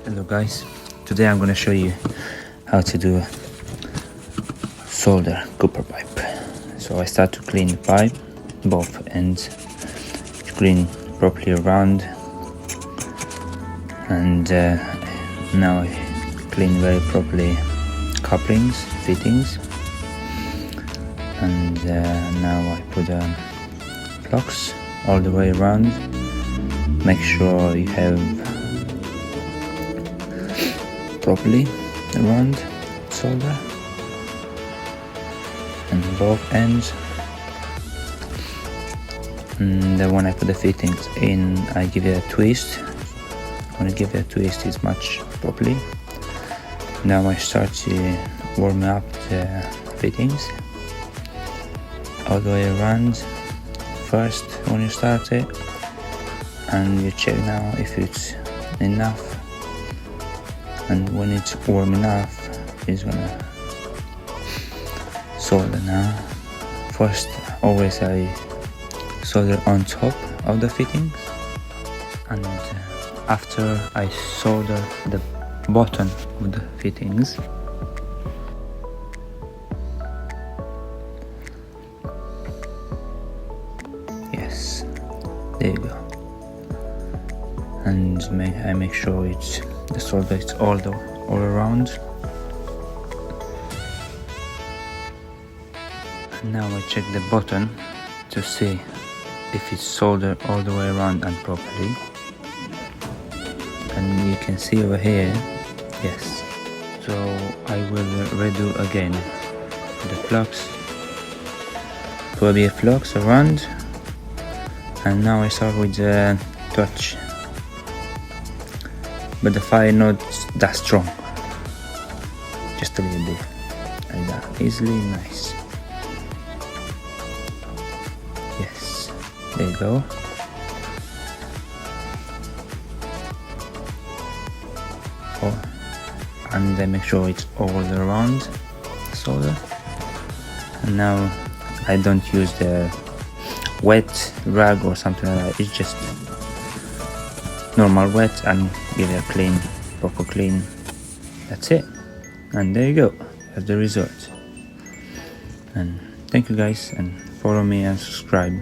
Hello guys, today I'm going to show you how to do solder copper pipe. So I start to clean the pipe, both ends, clean properly around, and now I clean very properly couplings, fittings, and now I put plugs all the way around. Make sure you have properly around solder and both ends. And then when I put the fittings in, I give it a twist. When I give it a twist, it's much properly. Now I start to warm up the fittings all the way around first when you start it, and you check now if it's enough. And when it's warm enough, it's gonna solder now. First, always I solder on top of the fittings, and after I solder the bottom of the fittings, yes, there you go. And I make sure it's the solder is all around. And now I check the bottom to see if it's soldered all the way around and properly. And you can see over here, yes. So I will redo again the plugs, probably a plugs around. And now I start with the touch, but the fire not that strong, just a little bit, like that, easily, nice. Yes, there you go. Oh, and then make sure it's all around the solder. And now I don't use the wet rag or something like that, it's just normal wet, and give it a clean, proper clean. That's it, and there you go. That's the result. And thank you guys, and follow me and subscribe.